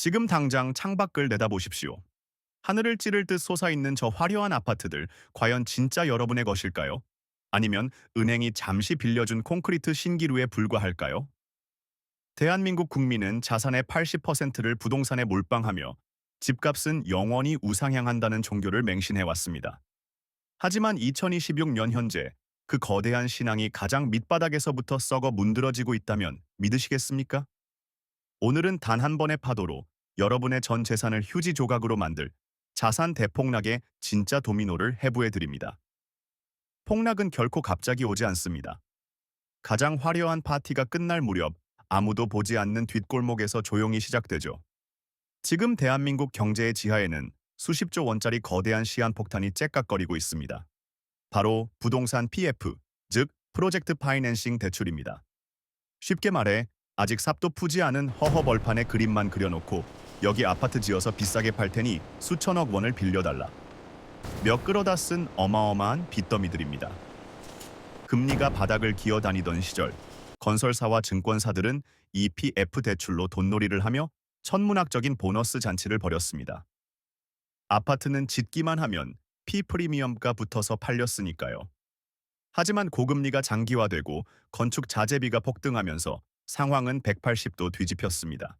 지금 당장 창밖을 내다보십시오. 하늘을 찌를 듯 솟아있는 저 화려한 아파트들, 과연 진짜 여러분의 것일까요? 아니면 은행이 잠시 빌려준 콘크리트 신기루에 불과할까요? 대한민국 국민은 자산의 80%를 부동산에 몰빵하며 집값은 영원히 우상향한다는 종교를 맹신해왔습니다. 하지만 2026년 현재 그 거대한 신앙이 가장 밑바닥에서부터 썩어 문드러지고 있다면 믿으시겠습니까? 오늘은 단 한 번의 파도로 여러분의 전 재산을 휴지 조각으로 만들 자산 대폭락의 진짜 도미노를 해부해 드립니다. 폭락은 결코 갑자기 오지 않습니다. 가장 화려한 파티가 끝날 무렵 아무도 보지 않는 뒷골목에서 조용히 시작되죠. 지금 대한민국 경제의 지하에는 수십조 원짜리 거대한 시한폭탄이 째깍거리고 있습니다. 바로 부동산 PF, 즉 프로젝트 파이낸싱 대출입니다. 쉽게 말해 아직 삽도 푸지 않은 허허벌판에 그림만 그려놓고 여기 아파트 지어서 비싸게 팔 테니 수천억 원을 빌려달라. 몇 끌어다 쓴 어마어마한 빚더미들입니다. 금리가 바닥을 기어다니던 시절 건설사와 증권사들은 이 PF 대출로 돈놀이를 하며 천문학적인 보너스 잔치를 벌였습니다. 아파트는 짓기만 하면 P 프리미엄가 붙어서 팔렸으니까요. 하지만 고금리가 장기화되고 건축 자재비가 폭등하면서 상황은 180도 뒤집혔습니다.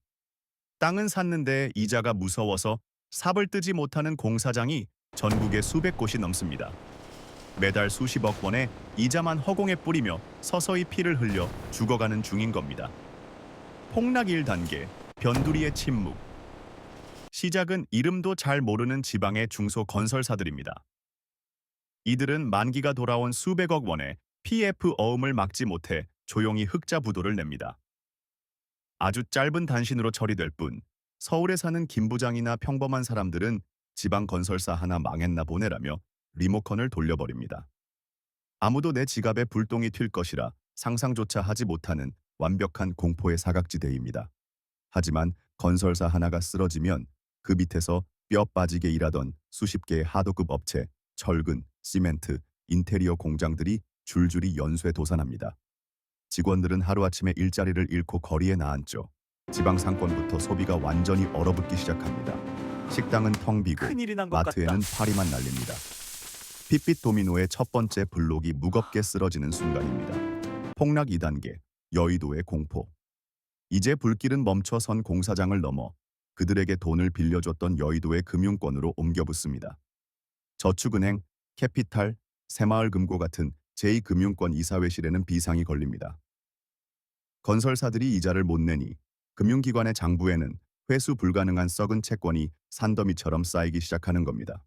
땅은 샀는데 이자가 무서워서 삽을 뜨지 못하는 공사장이 전국에 수백 곳이 넘습니다. 매달 수십억 원의 이자만 허공에 뿌리며 서서히 피를 흘려 죽어가는 중인 겁니다. 폭락 1단계, 변두리의 침묵. 시작은 이름도 잘 모르는 지방의 중소건설사들입니다. 이들은 만기가 돌아온 수백억 원의 PF 어음을 막지 못해 조용히 흑자 부도를 냅니다. 아주 짧은 단신으로 처리될 뿐 서울에 사는 김 부장이나 평범한 사람들은 지방 건설사 하나 망했나 보네라며 리모컨을 돌려버립니다. 아무도 내 지갑에 불똥이 튈 것이라 상상조차 하지 못하는 완벽한 공포의 사각지대입니다. 하지만 건설사 하나가 쓰러지면 그 밑에서 뼈 빠지게 일하던 수십 개의 하도급 업체, 철근, 시멘트, 인테리어 공장들이 줄줄이 연쇄 도산합니다. 직원들은 하루아침에 일자리를 잃고 거리에 나앉죠. 지방 상권부터 소비가 완전히 얼어붙기 시작합니다. 식당은 텅 비고 큰일이 난 것 같다. 마트에는 파리만 날립니다. 핏빛 도미노의 첫 번째 블록이 무겁게 쓰러지는 순간입니다. 폭락 2단계, 여의도의 공포. 이제 불길은 멈춰선 공사장을 넘어 그들에게 돈을 빌려줬던 여의도의 금융권으로 옮겨붙습니다. 저축은행, 캐피탈, 새마을금고 같은 제2금융권 이사회실에는 비상이 걸립니다. 건설사들이 이자를 못 내니 금융기관의 장부에는 회수 불가능한 썩은 채권이 산더미처럼 쌓이기 시작하는 겁니다.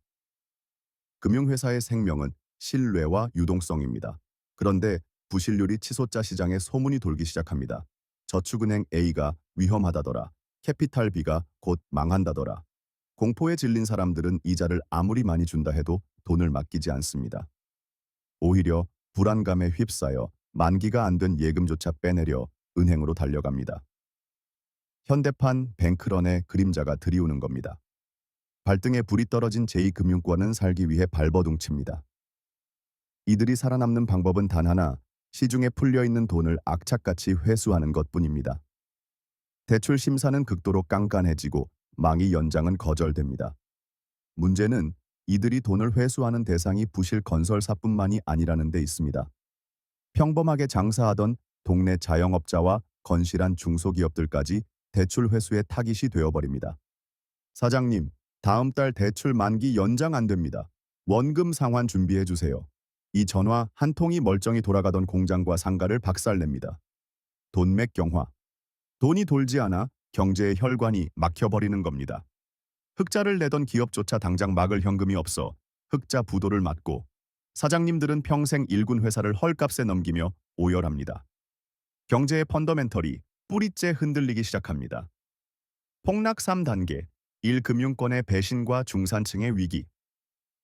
금융회사의 생명은 신뢰와 유동성입니다. 그런데 부실률이 치솟자 시장에 소문이 돌기 시작합니다. 저축은행 A가 위험하다더라. 캐피탈 B가 곧 망한다더라. 공포에 질린 사람들은 이자를 아무리 많이 준다 해도 돈을 맡기지 않습니다. 오히려 불안감에 휩싸여 만기가 안 된 예금조차 빼내려 은행으로 달려갑니다. 현대판 뱅크런의 그림자가 드리우는 겁니다. 발등에 불이 떨어진 제2금융권은 살기 위해 발버둥칩니다. 이들이 살아남는 방법은 단 하나, 시중에 풀려있는 돈을 악착같이 회수하는 것뿐입니다. 대출 심사는 극도로 깐깐해지고 망이 연장은 거절됩니다. 문제는 이들이 돈을 회수하는 대상이 부실 건설사뿐만이 아니라는 데 있습니다. 평범하게 장사하던 동네 자영업자와 건실한 중소기업들까지 대출 회수의 타깃이 되어버립니다. 사장님, 다음 달 대출 만기 연장 안 됩니다. 원금 상환 준비해 주세요. 이 전화 한 통이 멀쩡히 돌아가던 공장과 상가를 박살냅니다. 돈맥 경화. 돈이 돌지 않아 경제의 혈관이 막혀버리는 겁니다. 흑자를 내던 기업조차 당장 막을 현금이 없어 흑자 부도를 맞고 사장님들은 평생 일군 회사를 헐값에 넘기며 오열합니다. 경제의 펀더멘털이 뿌리째 흔들리기 시작합니다. 폭락 3단계, 1금융권의 배신과 중산층의 위기.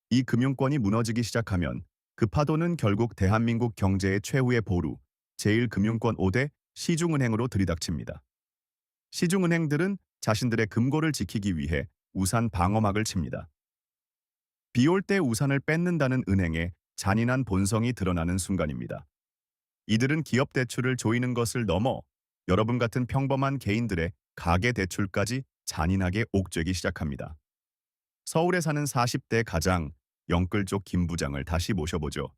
이 금융권이 무너지기 시작하면 그 파도는 결국 대한민국 경제의 최후의 보루, 제1금융권 5대 시중은행으로 들이닥칩니다. 시중은행들은 자신들의 금고를 지키기 위해 우산 방어막을 칩니다. 비 올 때 우산을 뺏는다는 은행의 잔인한 본성이 드러나는 순간입니다. 이들은 기업 대출을 조이는 것을 넘어 여러분 같은 평범한 개인들의 가계 대출까지 잔인하게 옥죄기 시작합니다. 서울에 사는 40대 가장 영끌족 김 부장을 다시 모셔보죠.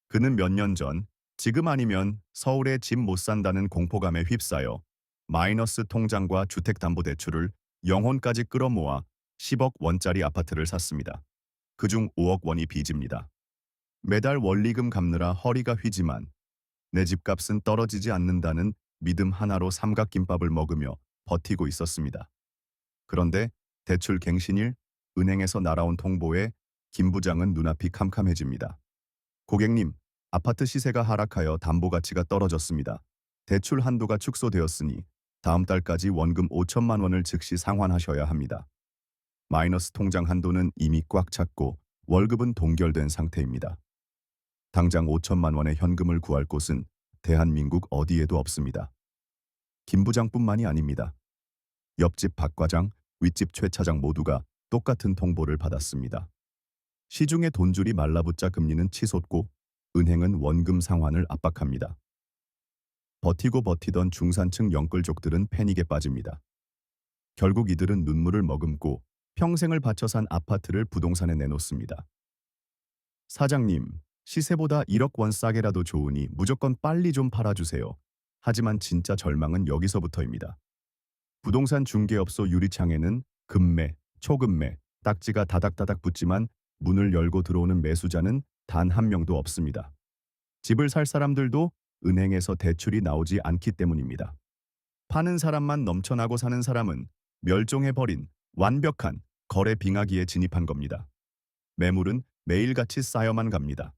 그는 몇 년 전 지금 아니면 서울에 집 못 산다는 공포감에 휩싸여 마이너스 통장과 주택담보대출을 영혼까지 끌어모아 10억 원짜리 아파트를 샀습니다. 그중 5억 원이 빚입니다. 매달 원리금 갚느라 허리가 휘지만 내 집값은 떨어지지 않는다는 믿음 하나로 삼각김밥을 먹으며 버티고 있었습니다. 그런데 대출 갱신일 은행에서 날아온 통보에 김 부장은 눈앞이 캄캄해집니다. 고객님, 아파트 시세가 하락하여 담보 가치가 떨어졌습니다. 대출 한도가 축소되었으니 다음 달까지 원금 5천만 원을 즉시 상환하셔야 합니다. 마이너스 통장 한도는 이미 꽉 찼고 월급은 동결된 상태입니다. 당장 5천만 원의 현금을 구할 곳은 대한민국 어디에도 없습니다. 김 부장뿐만이 아닙니다. 옆집 박 과장, 윗집 최 차장 모두가 똑같은 통보를 받았습니다. 시중의 돈줄이 말라붙자 금리는 치솟고 은행은 원금 상환을 압박합니다. 버티고 버티던 중산층 영끌족들은 패닉에 빠집니다. 결국 이들은 눈물을 머금고 평생을 바쳐 산 아파트를 부동산에 내놓습니다. 사장님, 시세보다 1억 원 싸게라도 좋으니 무조건 빨리 좀 팔아주세요. 하지만 진짜 절망은 여기서부터입니다. 부동산 중개업소 유리창에는 금매, 초금매, 딱지가 다닥다닥 붙지만 문을 열고 들어오는 매수자는 단 한 명도 없습니다. 집을 살 사람들도 은행에서 대출이 나오지 않기 때문입니다. 파는 사람만 넘쳐나고 사는 사람은 멸종해버린 완벽한 거래 빙하기에 진입한 겁니다. 매물은 매일같이 쌓여만 갑니다.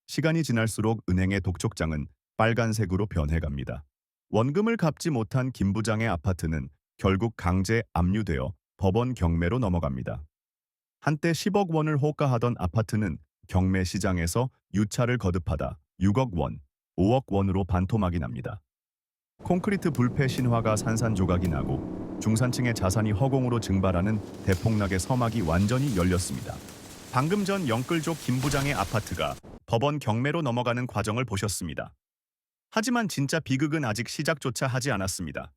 시간이 지날수록 은행의 독촉장은 빨간색으로 변해갑니다. 원금을 갚지 못한 김 부장의 아파트는 결국 강제 압류되어 법원 경매로 넘어갑니다. 한때 10억 원을 호가하던 아파트는 경매 시장에서 유차를 거듭하다 6억 원, 5억 원으로 반토막이 납니다. 콘크리트 불패 신화가 산산조각이 나고 중산층의 자산이 허공으로 증발하는 대폭락의 서막이 완전히 열렸습니다. 방금 전 영끌족 김 부장의 아파트가 법원 경매로 넘어가는 과정을 보셨습니다. 하지만 진짜 비극은 아직 시작조차 하지 않았습니다.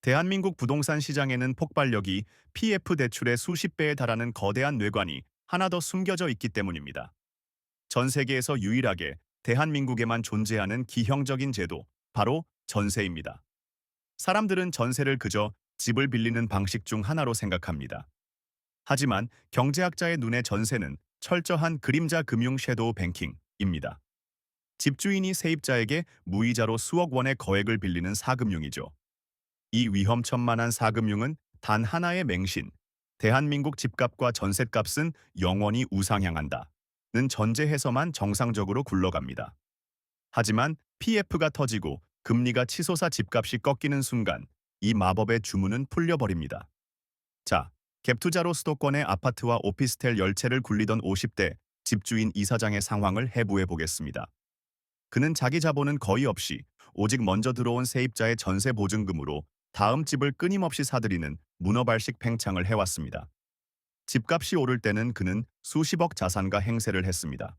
대한민국 부동산 시장에는 폭발력이 PF 대출의 수십 배에 달하는 거대한 뇌관이 하나 더 숨겨져 있기 때문입니다. 전 세계에서 유일하게 대한민국에만 존재하는 기형적인 제도, 바로 전세입니다. 사람들은 전세를 그저 집을 빌리는 방식 중 하나로 생각합니다. 하지만 경제학자의 눈에 전세는 철저한 그림자 금융 섀도우 뱅킹입니다. 집주인이 세입자에게 무이자로 수억 원의 거액을 빌리는 사금융이죠. 이 위험천만한 사금융은 단 하나의 맹신, 대한민국 집값과 전셋값은 영원히 우상향한다는 전제해서만 정상적으로 굴러갑니다. 하지만 PF가 터지고 금리가 치솟아 집값이 꺾이는 순간 이 마법의 주문은 풀려버립니다. 자, 갭투자로 수도권의 아파트와 오피스텔 열채를 굴리던 50대 집주인 이사장의 상황을 해부해 보겠습니다. 그는 자기 자본은 거의 없이 오직 먼저 들어온 세입자의 전세 보증금으로 다음 집을 끊임없이 사들이는 문어발식 팽창을 해왔습니다. 집값이 오를 때는 그는 수십억 자산가 행세를 했습니다.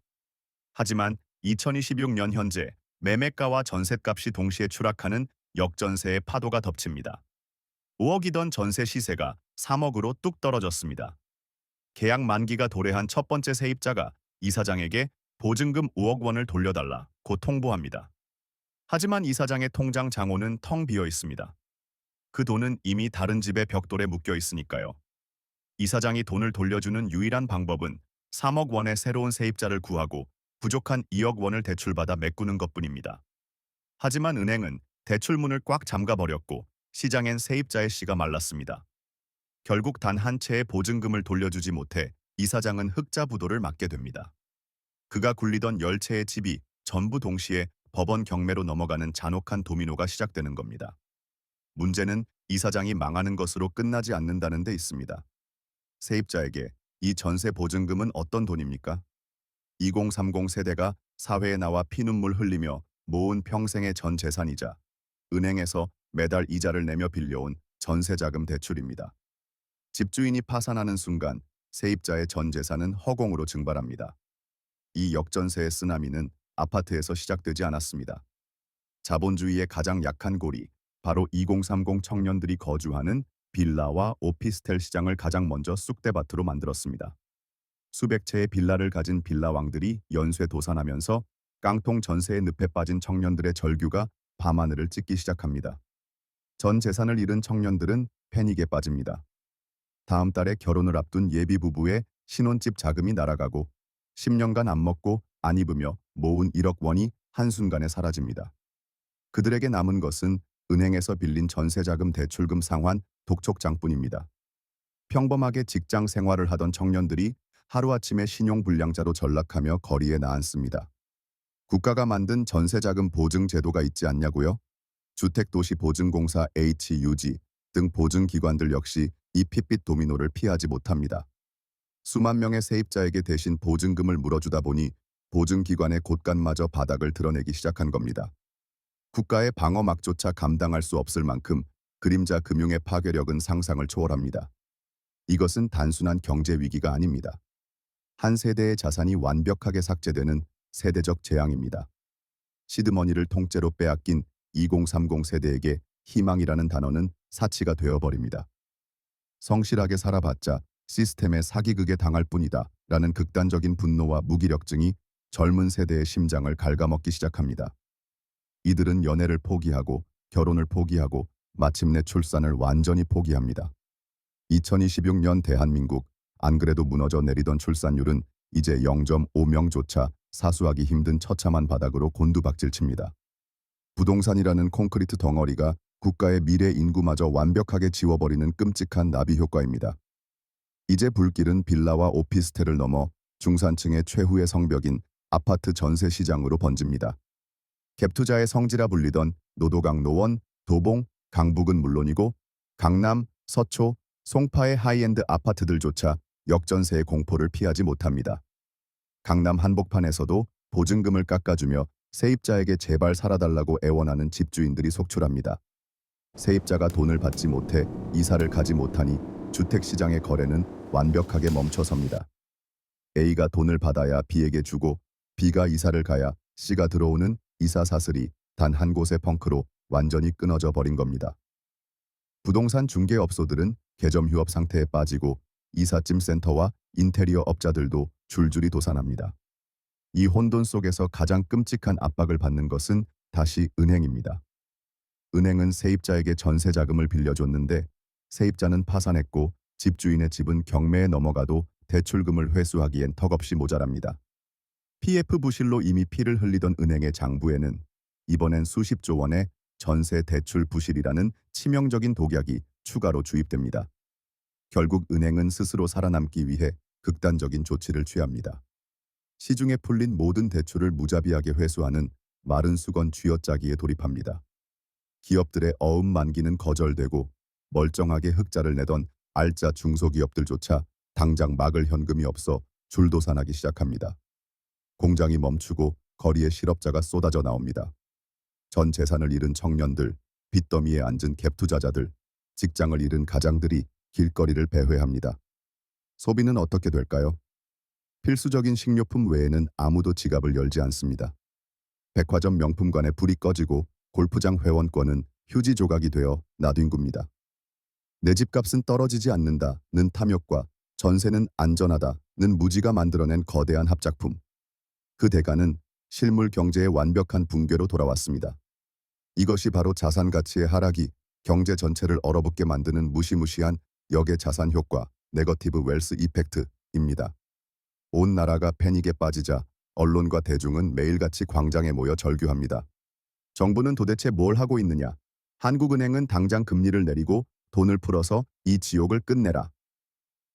하지만 2026년 현재 매매가와 전셋값이 동시에 추락하는 역전세의 파도가 덮칩니다. 5억이던 전세 시세가 3억으로 뚝 떨어졌습니다. 계약 만기가 도래한 첫 번째 세입자가 이사장에게 보증금 5억 원을 돌려달라고 통보합니다. 하지만 이사장의 통장 장호는 텅 비어 있습니다. 그 돈은 이미 다른 집의 벽돌에 묶여 있으니까요. 이사장이 돈을 돌려주는 유일한 방법은 3억 원의 새로운 세입자를 구하고 부족한 2억 원을 대출받아 메꾸는 것뿐입니다. 하지만 은행은 대출문을 꽉 잠가버렸고 시장엔 세입자의 씨가 말랐습니다. 결국 단 한 채의 보증금을 돌려주지 못해 이사장은 흑자부도를 맞게 됩니다. 그가 굴리던 10채의 집이 전부 동시에 법원 경매로 넘어가는 잔혹한 도미노가 시작되는 겁니다. 문제는 이사장이 망하는 것으로 끝나지 않는다는 데 있습니다. 세입자에게 이 전세 보증금은 어떤 돈입니까? 2030 세대가 사회에 나와 피눈물 흘리며 모은 평생의 전 재산이자 은행에서 매달 이자를 내며 빌려온 전세자금 대출입니다. 집주인이 파산하는 순간 세입자의 전 재산은 허공으로 증발합니다. 이 역전세의 쓰나미는 아파트에서 시작되지 않았습니다. 자본주의의 가장 약한 고리, 바로 2030 청년들이 거주하는 빌라와 오피스텔 시장을 가장 먼저 쑥대밭으로 만들었습니다. 수백 채의 빌라를 가진 빌라 왕들이 연쇄 도산하면서 깡통 전세의 늪에 빠진 청년들의 절규가 밤하늘을 찢기 시작합니다. 전 재산을 잃은 청년들은 패닉에 빠집니다. 다음 달에 결혼을 앞둔 예비 부부의 신혼집 자금이 날아가고 10년간 안 먹고 안 입으며 모은 1억 원이 한순간에 사라집니다. 그들에게 남은 것은 은행에서 빌린 전세자금 대출금 상환 독촉장뿐입니다. 평범하게 직장 생활을 하던 청년들이 하루아침에 신용불량자로 전락하며 거리에 나앉습니다. 국가가 만든 전세자금 보증 제도가 있지 않냐고요? 주택도시보증공사 HUG 등 보증기관들 역시 이 핏빛 도미노를 피하지 못합니다. 수만 명의 세입자에게 대신 보증금을 물어주다 보니 보증기관의 곳간마저 바닥을 드러내기 시작한 겁니다. 국가의 방어막조차 감당할 수 없을 만큼 그림자 금융의 파괴력은 상상을 초월합니다. 이것은 단순한 경제 위기가 아닙니다. 한 세대의 자산이 완벽하게 삭제되는 세대적 재앙입니다. 시드머니를 통째로 빼앗긴 2030 세대에게 희망이라는 단어는 사치가 되어버립니다. 성실하게 살아봤자 시스템의 사기극에 당할 뿐이다 라는 극단적인 분노와 무기력증이 젊은 세대의 심장을 갉아먹기 시작합니다. 이들은 연애를 포기하고 결혼을 포기하고 마침내 출산을 완전히 포기합니다. 2026년 대한민국, 안 그래도 무너져 내리던 출산율은 이제 0.5명조차 사수하기 힘든 처참한 바닥으로 곤두박질칩니다. 부동산이라는 콘크리트 덩어리가 국가의 미래 인구마저 완벽하게 지워버리는 끔찍한 나비 효과입니다. 이제 불길은 빌라와 오피스텔을 넘어 중산층의 최후의 성벽인 아파트 전세 시장으로 번집니다. 갭투자의 성지라 불리던 노도강 노원, 도봉, 강북은 물론이고 강남, 서초, 송파의 하이엔드 아파트들조차 역전세의 공포를 피하지 못합니다. 강남 한복판에서도 보증금을 깎아주며 세입자에게 제발 살아달라고 애원하는 집주인들이 속출합니다. 세입자가 돈을 받지 못해 이사를 가지 못하니 주택시장의 거래는 완벽하게 멈춰섭니다. A가 돈을 받아야 B에게 주고 B가 이사를 가야 C가 들어오는 이사 사슬이 단 한 곳의 펑크로 완전히 끊어져 버린 겁니다. 부동산 중개업소들은 개점 휴업 상태에 빠지고 이삿짐 센터와 인테리어 업자들도 줄줄이 도산합니다. 이 혼돈 속에서 가장 끔찍한 압박을 받는 것은 다시 은행입니다. 은행은 세입자에게 전세 자금을 빌려줬는데 세입자는 파산했고 집주인의 집은 경매에 넘어가도 대출금을 회수하기엔 턱없이 모자랍니다. PF 부실로 이미 피를 흘리던 은행의 장부에는 이번엔 수십조 원의 전세 대출 부실이라는 치명적인 독약이 추가로 주입됩니다. 결국 은행은 스스로 살아남기 위해 극단적인 조치를 취합니다. 시중에 풀린 모든 대출을 무자비하게 회수하는 마른 수건 쥐어짜기에 돌입합니다. 기업들의 어음 만기는 거절되고 멀쩡하게 흑자를 내던 알짜 중소기업들조차 당장 막을 현금이 없어 줄도산하기 시작합니다. 공장이 멈추고 거리에 실업자가 쏟아져 나옵니다. 전 재산을 잃은 청년들, 빚더미에 앉은 갭투자자들, 직장을 잃은 가장들이 길거리를 배회합니다. 소비는 어떻게 될까요? 필수적인 식료품 외에는 아무도 지갑을 열지 않습니다. 백화점 명품관에 불이 꺼지고 골프장 회원권은 휴지 조각이 되어 나뒹굽니다. 내 집값은 떨어지지 않는다는 탐욕과 전세는 안전하다는 무지가 만들어낸 거대한 합작품. 그 대가는 실물 경제의 완벽한 붕괴로 돌아왔습니다. 이것이 바로 자산 가치의 하락이 경제 전체를 얼어붙게 만드는 무시무시한 역의 자산 효과, 네거티브 웰스 이펙트입니다. 온 나라가 패닉에 빠지자 언론과 대중은 매일같이 광장에 모여 절규합니다. 정부는 도대체 뭘 하고 있느냐? 한국은행은 당장 금리를 내리고 돈을 풀어서 이 지옥을 끝내라.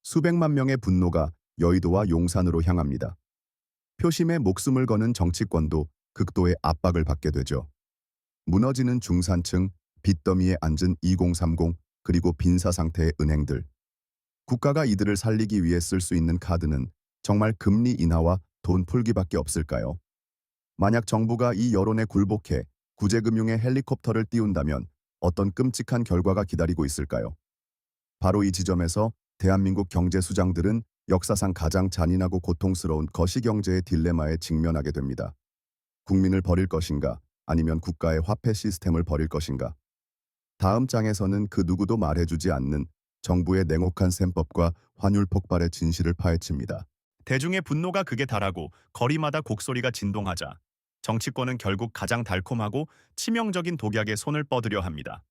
수백만 명의 분노가 여의도와 용산으로 향합니다. 표심에 목숨을 거는 정치권도 극도의 압박을 받게 되죠. 무너지는 중산층, 빚더미에 앉은 2030, 그리고 빈사 상태의 은행들. 국가가 이들을 살리기 위해 쓸 수 있는 카드는 정말 금리 인하와 돈 풀기밖에 없을까요? 만약 정부가 이 여론에 굴복해 구제금융의 헬리콥터를 띄운다면 어떤 끔찍한 결과가 기다리고 있을까요? 바로 이 지점에서 대한민국 경제 수장들은 역사상 가장 잔인하고 고통스러운 거시경제의 딜레마에 직면하게 됩니다. 국민을 버릴 것인가, 아니면 국가의 화폐 시스템을 버릴 것인가. 다음 장에서는 그 누구도 말해주지 않는 정부의 냉혹한 셈법과 환율 폭발의 진실을 파헤칩니다. 대중의 분노가 극에 달하고 거리마다 곡소리가 진동하자 정치권은 결국 가장 달콤하고 치명적인 독약에 손을 뻗으려 합니다.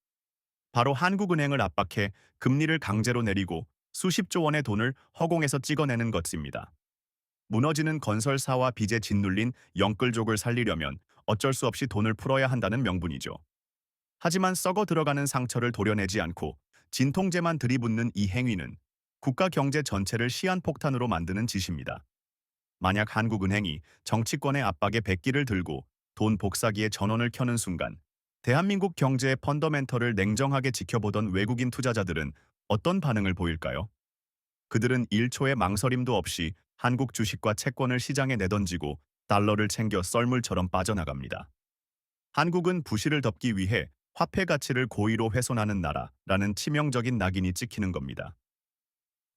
바로 한국은행을 압박해 금리를 강제로 내리고 수십조 원의 돈을 허공에서 찍어내는 것입니다. 무너지는 건설사와 빚에 짓눌린 영끌족을 살리려면 어쩔 수 없이 돈을 풀어야 한다는 명분이죠. 하지만 썩어 들어가는 상처를 도려내지 않고 진통제만 들이붓는 이 행위는 국가 경제 전체를 시한폭탄으로 만드는 짓입니다. 만약 한국은행이 정치권의 압박에 백기를 들고 돈 복사기에 전원을 켜는 순간 대한민국 경제의 펀더멘털을 냉정하게 지켜보던 외국인 투자자들은 어떤 반응을 보일까요? 그들은 1초의 망설임도 없이 한국 주식과 채권을 시장에 내던지고 달러를 챙겨 썰물처럼 빠져나갑니다. 한국은 부실을 덮기 위해 화폐 가치를 고의로 훼손하는 나라라는 치명적인 낙인이 찍히는 겁니다.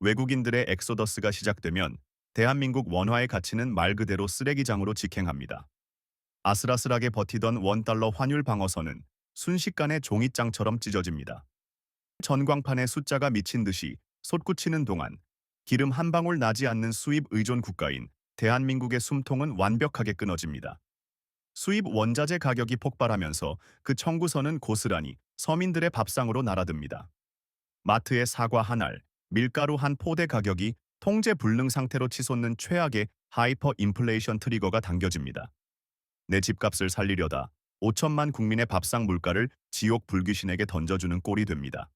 외국인들의 엑소더스가 시작되면 대한민국 원화의 가치는 말 그대로 쓰레기장으로 직행합니다. 아슬아슬하게 버티던 원달러 환율 방어선은 순식간에 종잇장처럼 찢어집니다. 전광판에 숫자가 미친 듯이 솟구치는 동안 기름 한 방울 나지 않는 수입 의존 국가인 대한민국의 숨통은 완벽하게 끊어집니다. 수입 원자재 가격이 폭발하면서 그 청구서는 고스란히 서민들의 밥상으로 날아듭니다. 마트의 사과 한 알, 밀가루 한 포대 가격이 통제 불능 상태로 치솟는 최악의 하이퍼 인플레이션 트리거가 당겨집니다. 내 집값을 살리려다 5천만 국민의 밥상 물가를 지옥 불귀신에게 던져주는 꼴이 됩니다.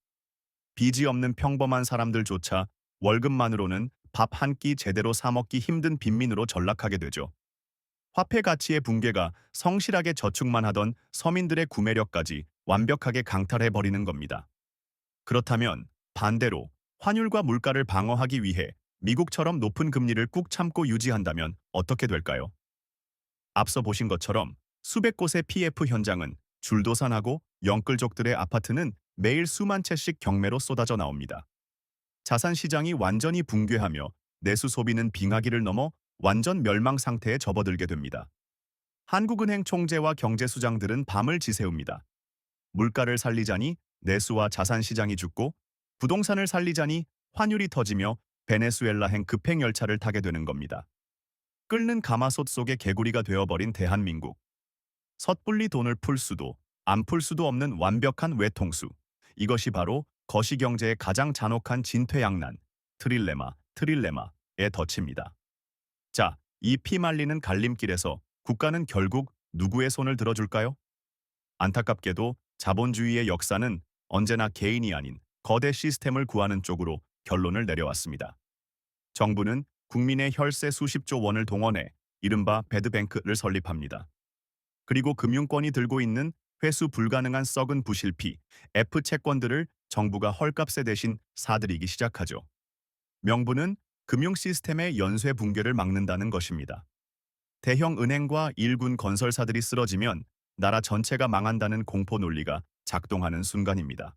빚이 없는 평범한 사람들조차 월급만으로는 밥 한 끼 제대로 사 먹기 힘든 빈민으로 전락하게 되죠. 화폐 가치의 붕괴가 성실하게 저축만 하던 서민들의 구매력까지 완벽하게 강탈해버리는 겁니다. 그렇다면 반대로 환율과 물가를 방어하기 위해 미국처럼 높은 금리를 꾹 참고 유지한다면 어떻게 될까요? 앞서 보신 것처럼 수백 곳의 PF 현장은 줄도산하고 영끌족들의 아파트는 매일 수만 채씩 경매로 쏟아져 나옵니다. 자산 시장이 완전히 붕괴하며 내수 소비는 빙하기를 넘어 완전 멸망 상태에 접어들게 됩니다. 한국은행 총재와 경제수장들은 밤을 지새웁니다. 물가를 살리자니 내수와 자산 시장이 죽고 부동산을 살리자니 환율이 터지며 베네수엘라행 급행 열차를 타게 되는 겁니다. 끓는 가마솥 속의 개구리가 되어버린 대한민국. 섣불리 돈을 풀 수도 안 풀 수도 없는 완벽한 외통수. 이것이 바로 거시경제의 가장 잔혹한 진퇴양난, 트릴레마의 덫입니다. 자, 이 피말리는 갈림길에서 국가는 결국 누구의 손을 들어줄까요? 안타깝게도 자본주의의 역사는 언제나 개인이 아닌 거대 시스템을 구하는 쪽으로 결론을 내려왔습니다. 정부는 국민의 혈세 수십조 원을 동원해 이른바 배드뱅크를 설립합니다. 그리고 금융권이 들고 있는 회수 불가능한 썩은 부실피, F 채권들을 정부가 헐값에 대신 사들이기 시작하죠. 명분은 금융 시스템의 연쇄 붕괴를 막는다는 것입니다. 대형 은행과 일군 건설사들이 쓰러지면 나라 전체가 망한다는 공포 논리가 작동하는 순간입니다.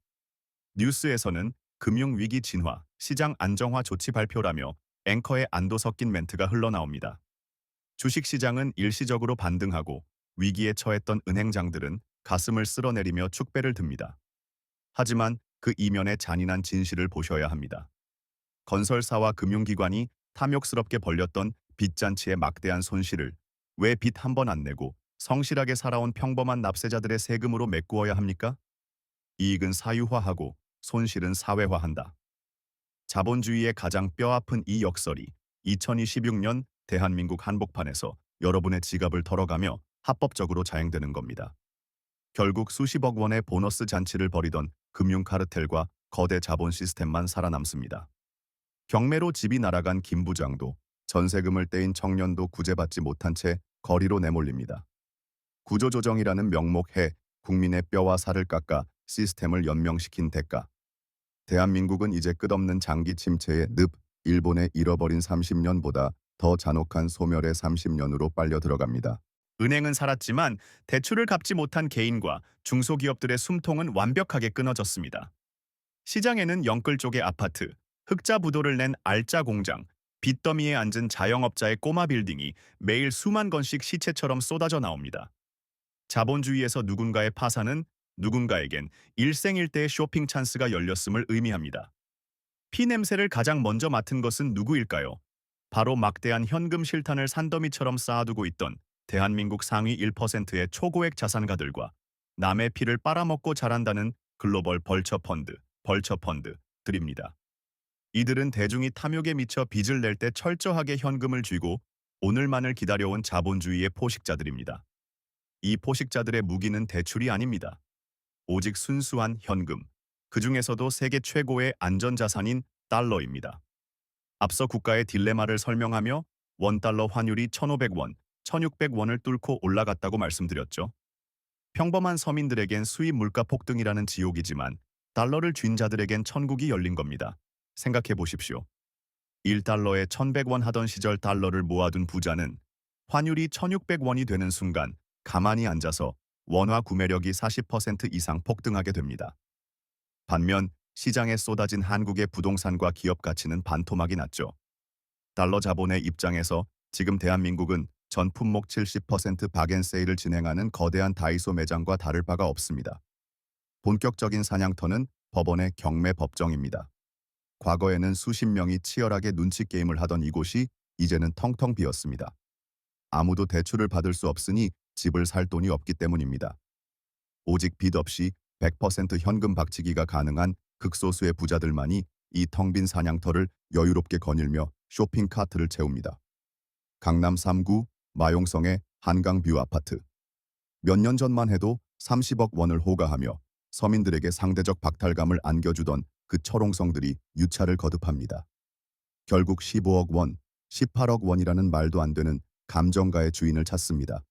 뉴스에서는 금융위기 진화, 시장 안정화 조치 발표라며 앵커의 안도 섞인 멘트가 흘러나옵니다. 주식시장은 일시적으로 반등하고 위기에 처했던 은행장들은 가슴을 쓸어내리며 축배를 듭니다. 하지만 그 이면의 잔인한 진실을 보셔야 합니다. 건설사와 금융기관이 탐욕스럽게 벌렸던 빚잔치의 막대한 손실을 왜 빚 한 번 안 내고 성실하게 살아온 평범한 납세자들의 세금으로 메꾸어야 합니까? 이익은 사유화하고 손실은 사회화한다. 자본주의의 가장 뼈아픈 이 역설이 2026년 대한민국 한복판에서 여러분의 지갑을 털어가며 합법적으로 자행되는 겁니다. 결국 수십억 원의 보너스 잔치를 벌이던 금융 카르텔과 거대 자본 시스템만 살아남습니다. 경매로 집이 날아간 김 부장도 전세금을 떼인 청년도 구제받지 못한 채 거리로 내몰립니다. 구조조정이라는 명목해 국민의 뼈와 살을 깎아 시스템을 연명시킨 대가. 대한민국은 이제 끝없는 장기 침체의 늪, 일본의 잃어버린 30년보다 더 잔혹한 소멸의 30년으로 빨려 들어갑니다. 은행은 살았지만 대출을 갚지 못한 개인과 중소기업들의 숨통은 완벽하게 끊어졌습니다. 시장에는 영끌 쪽의 아파트, 흑자 부도를 낸 알짜 공장, 빚더미에 앉은 자영업자의 꼬마 빌딩이 매일 수만 건씩 시체처럼 쏟아져 나옵니다. 자본주의에서 누군가의 파산은 누군가에겐 일생일대의 쇼핑 찬스가 열렸음을 의미합니다. 피 냄새를 가장 먼저 맡은 것은 누구일까요? 바로 막대한 현금 실탄을 산더미처럼 쌓아두고 있던 대한민국 상위 1%의 초고액 자산가들과 남의 피를 빨아먹고 자란다는 글로벌 벌처펀드들입니다. 이들은 대중이 탐욕에 미쳐 빚을 낼 때 철저하게 현금을 쥐고 오늘만을 기다려온 자본주의의 포식자들입니다. 이 포식자들의 무기는 대출이 아닙니다. 오직 순수한 현금, 그 중에서도 세계 최고의 안전자산인 달러입니다. 앞서 국가의 딜레마를 설명하며 원달러 환율이 1,500원, 1,600원을 뚫고 올라갔다고 말씀드렸죠. 평범한 서민들에겐 수입 물가 폭등이라는 지옥이지만 달러를 쥔 자들에겐 천국이 열린 겁니다. 생각해 보십시오. 1달러에 1,100원 하던 시절 달러를 모아둔 부자는 환율이 1,600원이 되는 순간 가만히 앉아서 원화 구매력이 40% 이상 폭등하게 됩니다. 반면 시장에 쏟아진 한국의 부동산과 기업 가치는 반토막이 났죠. 달러 자본의 입장에서 지금 대한민국은 전 품목 70% 박앤세일을 진행하는 거대한 다이소 매장과 다를 바가 없습니다. 본격적인 사냥터는 법원의 경매 법정입니다. 과거에는 수십 명이 치열하게 눈치 게임을 하던 이곳이 이제는 텅텅 비었습니다. 아무도 대출을 받을 수 없으니 집을 살 돈이 없기 때문입니다. 오직 빚 없이 100% 현금 박치기가 가능한 극소수의 부자들만이 이 텅 빈 사냥터를 여유롭게 거닐며 쇼핑 카트를 채웁니다. 강남 3구 마용성의 한강뷰 아파트. 몇 년 전만 해도 30억 원을 호가하며 서민들에게 상대적 박탈감을 안겨주던 그 철옹성들이 유차를 거듭합니다. 결국 15억 원, 18억 원이라는 말도 안 되는 감정가의 주인을 찾습니다.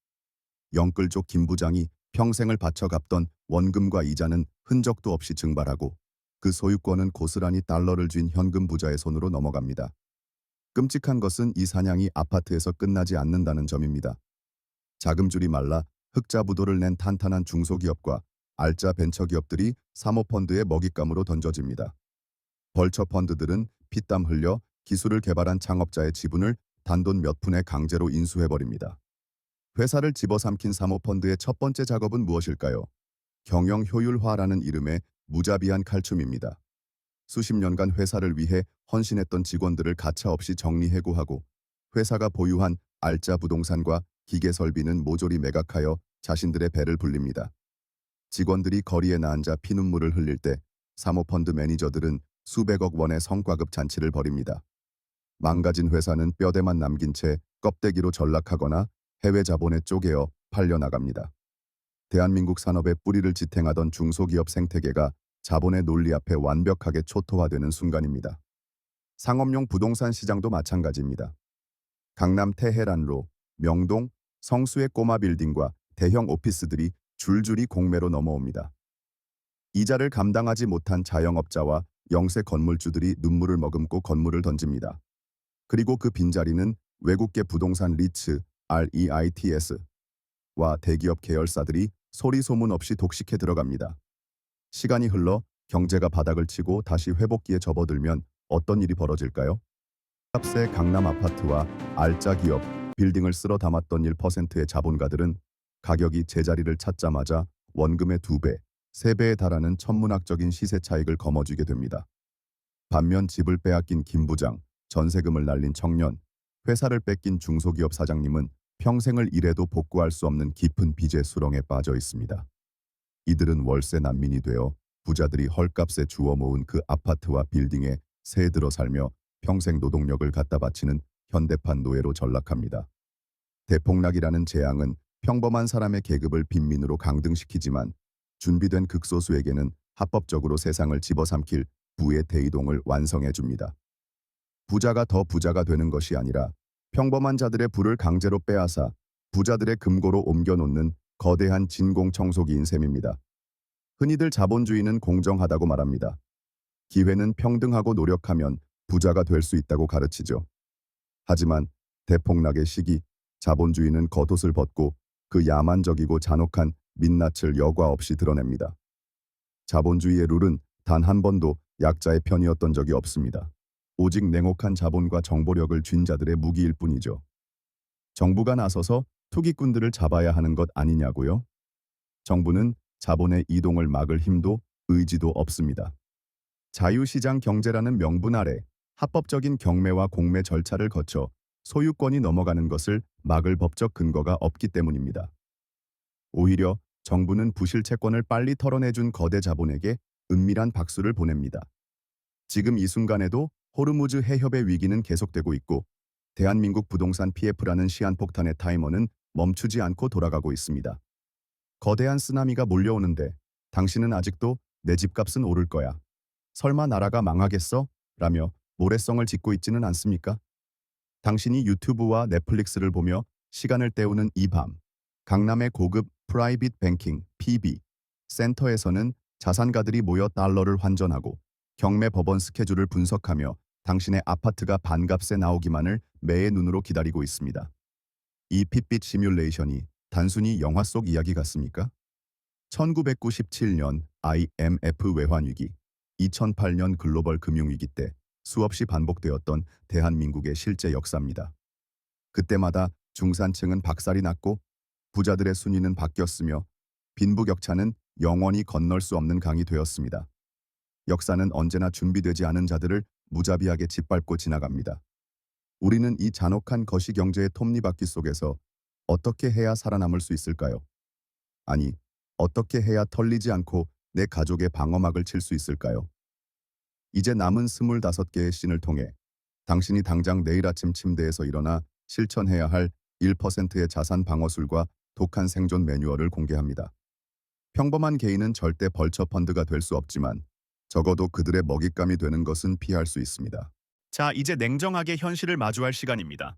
영끌족 김 부장이 평생을 바쳐 갚던 원금과 이자는 흔적도 없이 증발하고 그 소유권은 고스란히 달러를 쥔 현금 부자의 손으로 넘어갑니다. 끔찍한 것은 이 사냥이 아파트에서 끝나지 않는다는 점입니다. 자금줄이 말라 흑자부도를 낸 탄탄한 중소기업과 알짜 벤처기업들이 사모펀드의 먹잇감으로 던져집니다. 벌처펀드들은 피땀 흘려 기술을 개발한 창업자의 지분을 단돈 몇 푼에 강제로 인수해버립니다. 회사를 집어삼킨 사모펀드의 첫 번째 작업은 무엇일까요? 경영 효율화라는 이름의 무자비한 칼춤입니다. 수십 년간 회사를 위해 헌신했던 직원들을 가차없이 정리해고하고 회사가 보유한 알짜 부동산과 기계 설비는 모조리 매각하여 자신들의 배를 불립니다. 직원들이 거리에 나앉아 피눈물을 흘릴 때 사모펀드 매니저들은 수백억 원의 성과급 잔치를 벌입니다. 망가진 회사는 뼈대만 남긴 채 껍데기로 전락하거나 해외 자본에 쪼개어 팔려나갑니다. 대한민국 산업의 뿌리를 지탱하던 중소기업 생태계가 자본의 논리 앞에 완벽하게 초토화되는 순간입니다. 상업용 부동산 시장도 마찬가지입니다. 강남 테헤란로, 명동, 성수의 꼬마 빌딩과 대형 오피스들이 줄줄이 공매로 넘어옵니다. 이자를 감당하지 못한 자영업자와 영세 건물주들이 눈물을 머금고 건물을 던집니다. 그리고 그 빈자리는 외국계 부동산 리츠, REITs와 대기업 계열사들이 소리 소문 없이 독식해 들어갑니다. 시간이 흘러 경제가 바닥을 치고 다시 회복기에 접어들면 어떤 일이 벌어질까요? 값의 강남 아파트와 알짜 기업, 빌딩을 쓸어 담았던 1%의 자본가들은 가격이 제자리를 찾자마자 원금의 2배, 3배에 달하는 천문학적인 시세 차익을 거머쥐게 됩니다. 반면 집을 빼앗긴 김 부장, 전세금을 날린 청년, 회사를 뺏긴 중소기업 사장님은 평생을 일해도 복구할 수 없는 깊은 빚의 수렁에 빠져 있습니다. 이들은 월세 난민이 되어 부자들이 헐값에 주워 모은 그 아파트와 빌딩에 새 들어 살며 평생 노동력을 갖다 바치는 현대판 노예로 전락합니다. 대폭락이라는 재앙은 평범한 사람의 계급을 빈민으로 강등시키지만 준비된 극소수에게는 합법적으로 세상을 집어삼킬 부의 대이동을 완성해줍니다. 부자가 더 부자가 되는 것이 아니라 평범한 자들의 부를 강제로 빼앗아 부자들의 금고로 옮겨놓는 거대한 진공청소기인 셈입니다. 흔히들 자본주의는 공정하다고 말합니다. 기회는 평등하고 노력하면 부자가 될 수 있다고 가르치죠. 하지만 대폭락의 시기, 자본주의는 겉옷을 벗고 그 야만적이고 잔혹한 민낯을 여과 없이 드러냅니다. 자본주의의 룰은 단 한 번도 약자의 편이었던 적이 없습니다. 오직 냉혹한 자본과 정보력을 쥔 자들의 무기일 뿐이죠. 정부가 나서서 투기꾼들을 잡아야 하는 것 아니냐고요? 정부는 자본의 이동을 막을 힘도 의지도 없습니다. 자유시장 경제라는 명분 아래 합법적인 경매와 공매 절차를 거쳐 소유권이 넘어가는 것을 막을 법적 근거가 없기 때문입니다. 오히려 정부는 부실 채권을 빨리 털어내준 거대 자본에게 은밀한 박수를 보냅니다. 지금 이 순간에도 호르무즈 해협의 위기는 계속되고 있고 대한민국 부동산 PF라는 시한폭탄의 타이머는 멈추지 않고 돌아가고 있습니다. 거대한 쓰나미가 몰려오는데 당신은 아직도 내 집값은 오를 거야. 설마 나라가 망하겠어? 라며 모래성을 짓고 있지는 않습니까? 당신이 유튜브와 넷플릭스를 보며 시간을 때우는 이 밤, 강남의 고급 프라이빗 뱅킹 PB 센터에서는 자산가들이 모여 달러를 환전하고 경매 법원 스케줄을 분석하며 당신의 아파트가 반값에 나오기만을 매의 눈으로 기다리고 있습니다. 이 핏빛 시뮬레이션이 단순히 영화 속 이야기 같습니까? 1997년 IMF 외환위기, 2008년 글로벌 금융위기 때 수없이 반복되었던 대한민국의 실제 역사입니다. 그때마다 중산층은 박살이 났고 부자들의 순위는 바뀌었으며 빈부격차는 영원히 건널 수 없는 강이 되었습니다. 역사는 언제나 준비되지 않은 자들을 무자비하게 짓밟고 지나갑니다. 우리는 이 잔혹한 거시경제의 톱니바퀴 속에서 어떻게 해야 살아남을 수 있을까요? 아니, 어떻게 해야 털리지 않고 내 가족의 방어막을 칠 수 있을까요? 이제 남은 25개의 씬을 통해 당신이 당장 내일 아침 침대에서 일어나 실천해야 할 1%의 자산 방어술과 독한 생존 매뉴얼을 공개합니다. 평범한 개인은 절대 벌처 펀드가 될 수 없지만 적어도 그들의 먹잇감이 되는 것은 피할 수 있습니다. 자, 이제 냉정하게 현실을 마주할 시간입니다.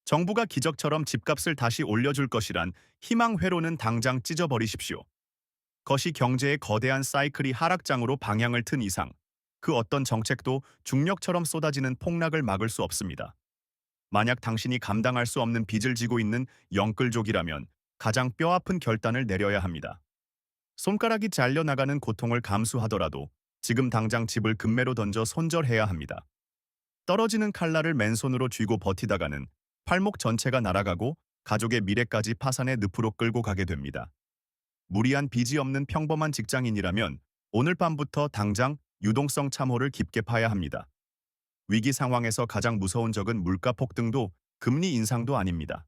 정부가 기적처럼 집값을 다시 올려줄 것이란 희망 회로는 당장 찢어버리십시오. 거시 경제의 거대한 사이클이 하락장으로 방향을 튼 이상 그 어떤 정책도 중력처럼 쏟아지는 폭락을 막을 수 없습니다. 만약 당신이 감당할 수 없는 빚을 지고 있는 영끌족이라면 가장 뼈아픈 결단을 내려야 합니다. 손가락이 잘려나가는 고통을 감수하더라도 지금 당장 집을 금매로 던져 손절해야 합니다. 떨어지는 칼날을 맨손으로 쥐고 버티다가는 팔목 전체가 날아가고 가족의 미래까지 파산의 늪으로 끌고 가게 됩니다. 무리한 빚이 없는 평범한 직장인이라면 오늘 밤부터 당장 유동성 참호를 깊게 파야 합니다. 위기 상황에서 가장 무서운 적은 물가 폭등도 금리 인상도 아닙니다.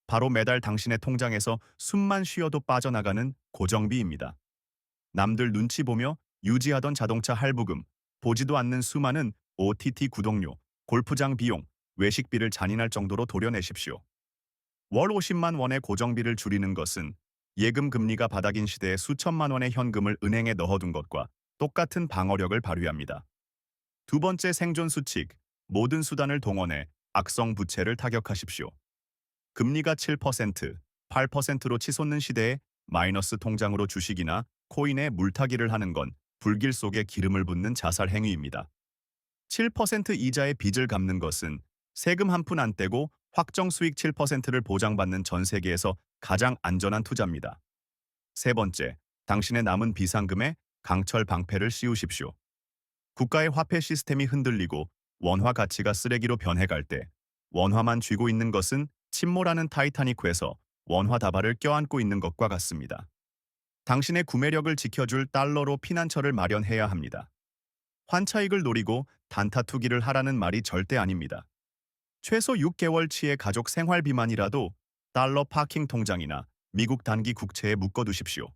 바로 매달 당신의 통장에서 숨만 쉬어도 빠져나가는 고정비입니다. 남들 눈치 보며 유지하던 자동차 할부금, 보지도 않는 수많은 OTT 구독료, 골프장 비용, 외식비를 잔인할 정도로 도려내십시오. 월 50만 원의 고정비를 줄이는 것은 예금 금리가 바닥인 시대에 수천만 원의 현금을 은행에 넣어둔 것과 똑같은 방어력을 발휘합니다. 두 번째 생존 수칙, 모든 수단을 동원해 악성 부채를 타격하십시오. 금리가 7%, 8%로 치솟는 시대에 마이너스 통장으로 주식이나 코인에 물타기를 하는 건 불길 속에 기름을 붓는 자살 행위입니다. 7% 이자의 빚을 갚는 것은 세금 한 푼 안 떼고 확정 수익 7%를 보장받는 전 세계에서 가장 안전한 투자입니다. 세 번째, 당신의 남은 비상금에 강철 방패를 씌우십시오. 국가의 화폐 시스템이 흔들리고 원화 가치가 쓰레기로 변해갈 때 원화만 쥐고 있는 것은 침몰하는 타이타닉호에서 원화 다발을 껴안고 있는 것과 같습니다. 당신의 구매력을 지켜줄 달러로 피난처를 마련해야 합니다. 환차익을 노리고 단타 투기를 하라는 말이 절대 아닙니다. 최소 6개월치의 가족 생활비만이라도 달러 파킹 통장이나 미국 단기 국채에 묶어두십시오.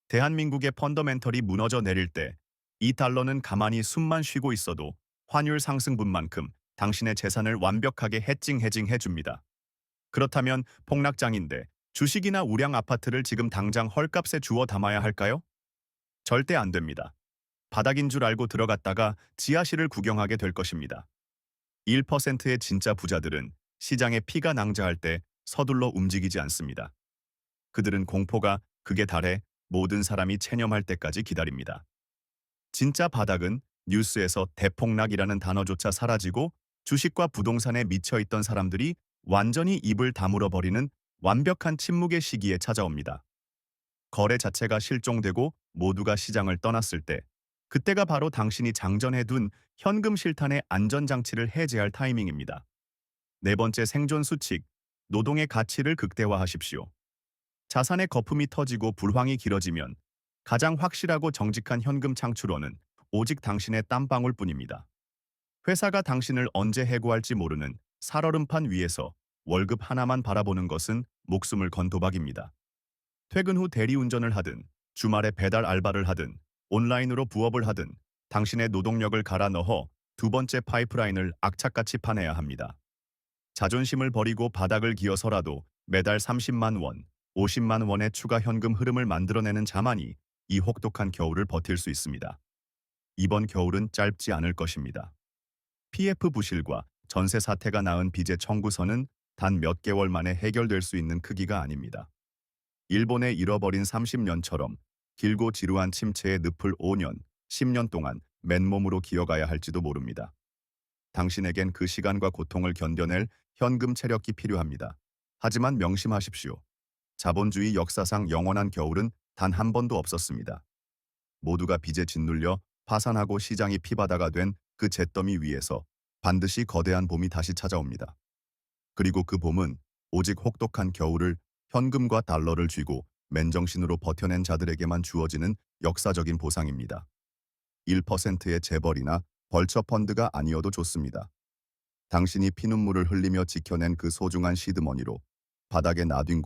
대한민국의 펀더멘털이 무너져 내릴 때 이 달러는 가만히 숨만 쉬고 있어도 환율 상승분만큼 당신의 재산을 완벽하게 해줍니다. 그렇다면 폭락장인데 주식이나 우량 아파트를 지금 당장 헐값에 주워 담아야 할까요? 절대 안 됩니다. 바닥인 줄 알고 들어갔다가 지하실을 구경하게 될 것입니다. 1%의 진짜 부자들은 시장에 피가 낭자할 때 서둘러 움직이지 않습니다. 그들은 공포가 극에 달해 모든 사람이 체념할 때까지 기다립니다. 진짜 바닥은 뉴스에서 대폭락이라는 단어조차 사라지고 주식과 부동산에 미쳐있던 사람들이 완전히 입을 다물어 버리는 완벽한 침묵의 시기에 찾아옵니다. 거래 자체가 실종되고 모두가 시장을 떠났을 때 그때가 바로 당신이 장전해둔 현금 실탄의 안전장치를 해제할 타이밍입니다. 네 번째 생존 수칙, 노동의 가치를 극대화하십시오. 자산의 거품이 터지고 불황이 길어지면 가장 확실하고 정직한 현금 창출원은 오직 당신의 땀방울뿐입니다. 회사가 당신을 언제 해고할지 모르는 살얼음판 위에서 월급 하나만 바라보는 것은 목숨을 건 도박입니다. 퇴근 후 대리운전을 하든 주말에 배달 알바를 하든 온라인으로 부업을 하든 당신의 노동력을 갈아 넣어 두 번째 파이프라인을 악착같이 파내야 합니다. 자존심을 버리고 바닥을 기어서라도 매달 30만 원, 50만 원의 추가 현금 흐름을 만들어내는 자만이 이 혹독한 겨울을 버틸 수 있습니다. 이번 겨울은 짧지 않을 것입니다. PF 부실과 전세 사태가 낳은 빚의 청구서는 단 몇 개월 만에 해결될 수 있는 크기가 아닙니다. 일본의 잃어버린 30년처럼 길고 지루한 침체의 늪을 5년, 10년 동안 맨몸으로 기어가야 할지도 모릅니다. 당신에겐 그 시간과 고통을 견뎌낼 현금 체력이 필요합니다. 하지만 명심하십시오. 자본주의 역사상 영원한 겨울은 단 한 번도 없었습니다. 모두가 빚에 짓눌려 파산하고 시장이 피바다가 된 그 잿더미 위에서 반드시 거대한 봄이 다시 찾아옵니다. 그리고 그 봄은 오직 혹독한 겨울을 현금과 달러를 쥐고 맨정신으로 버텨낸 자들에게만 주어지는 역사적인 보상입니다. 1%의 재벌이나 벌처 펀드가 아니어도 좋습니다. 당신이 피눈물을 흘리며 지켜낸 그 소중한 시드머니로 바닥에 놔둔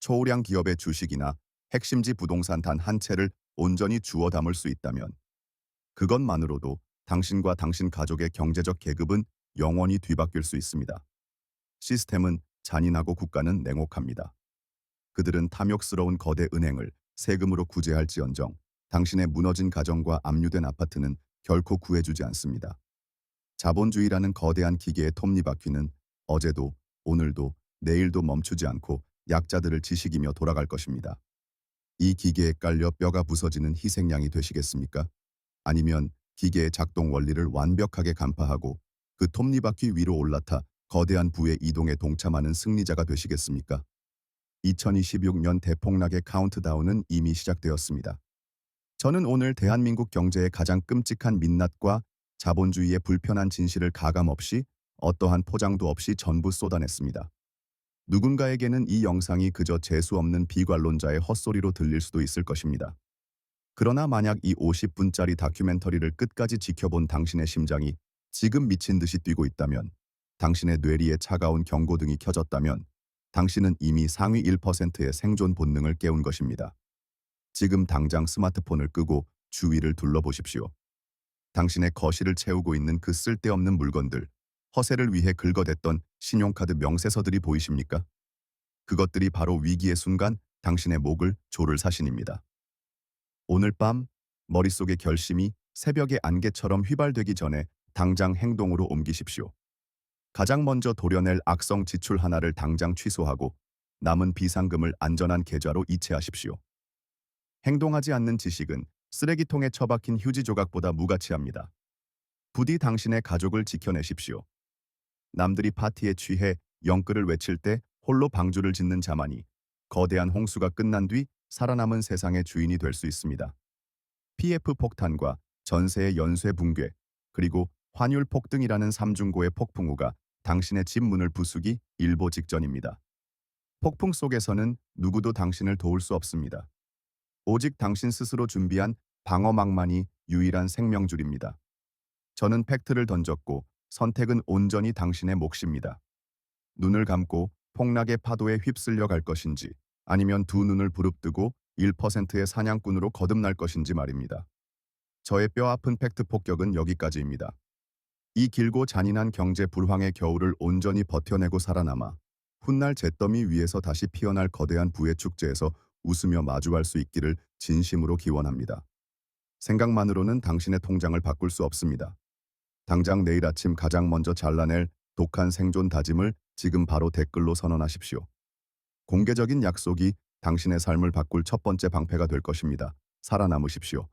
초우량 기업의 주식이나 핵심지 부동산 단 한 채를 온전히 주워 담을 수 있다면 그것만으로도 당신과 당신 가족의 경제적 계급은 영원히 뒤바뀔 수 있습니다. 시스템은 잔인하고 국가는 냉혹합니다. 그들은 탐욕스러운 거대 은행을 세금으로 구제할지언정 당신의 무너진 가정과 압류된 아파트는 결코 구해주지 않습니다. 자본주의라는 거대한 기계의 톱니바퀴는 어제도 오늘도 내일도 멈추지 않고 약자들을 지식이며 돌아갈 것입니다. 이 기계에 깔려 뼈가 부서지는 희생양이 되시겠습니까? 아니면 기계의 작동 원리를 완벽하게 간파하고 그 톱니바퀴 위로 올라타 거대한 부의 이동에 동참하는 승리자가 되시겠습니까? 2026년 대폭락의 카운트다운은 이미 시작되었습니다. 저는 오늘 대한민국 경제의 가장 끔찍한 민낯과 자본주의의 불편한 진실을 가감없이 어떠한 포장도 없이 전부 쏟아냈습니다. 누군가에게는 이 영상이 그저 재수없는 비관론자의 헛소리로 들릴 수도 있을 것입니다. 그러나 만약 이 50분짜리 다큐멘터리를 끝까지 지켜본 당신의 심장이 지금 미친 듯이 뛰고 있다면, 당신의 뇌리에 차가운 경고등이 켜졌다면 당신은 이미 상위 1%의 생존 본능을 깨운 것입니다. 지금 당장 스마트폰을 끄고 주위를 둘러보십시오. 당신의 거실을 채우고 있는 그 쓸데없는 물건들, 허세를 위해 긁어댔던 신용카드 명세서들이 보이십니까? 그것들이 바로 위기의 순간 당신의 목을 조를 사신입니다. 오늘 밤 머릿속의 결심이 새벽의 안개처럼 휘발되기 전에 당장 행동으로 옮기십시오. 가장 먼저 도려낼 악성 지출 하나를 당장 취소하고 남은 비상금을 안전한 계좌로 이체하십시오. 행동하지 않는 지식은 쓰레기통에 처박힌 휴지 조각보다 무가치합니다. 부디 당신의 가족을 지켜내십시오. 남들이 파티에 취해 영끌을 외칠 때 홀로 방주를 짓는 자만이 거대한 홍수가 끝난 뒤 살아남은 세상의 주인이 될 수 있습니다. PF 폭탄과 전세의 연쇄 붕괴, 그리고 환율 폭등이라는 삼중고의 폭풍우가 당신의 집 문을 부수기 일보 직전입니다. 폭풍 속에서는 누구도 당신을 도울 수 없습니다. 오직 당신 스스로 준비한 방어막만이 유일한 생명줄입니다. 저는 팩트를 던졌고 선택은 온전히 당신의 몫입니다. 눈을 감고 폭락의 파도에 휩쓸려 갈 것인지 아니면 두 눈을 부릅뜨고 1%의 사냥꾼으로 거듭날 것인지 말입니다. 저의 뼈아픈 팩트 폭격은 여기까지입니다. 이 길고 잔인한 경제 불황의 겨울을 온전히 버텨내고 살아남아 훗날 잿더미 위에서 다시 피어날 거대한 부의 축제에서 웃으며 마주할 수 있기를 진심으로 기원합니다. 생각만으로는 당신의 통장을 바꿀 수 없습니다. 당장 내일 아침 가장 먼저 잘라낼 독한 생존 다짐을 지금 바로 댓글로 선언하십시오. 공개적인 약속이 당신의 삶을 바꿀 첫 번째 방패가 될 것입니다. 살아남으십시오.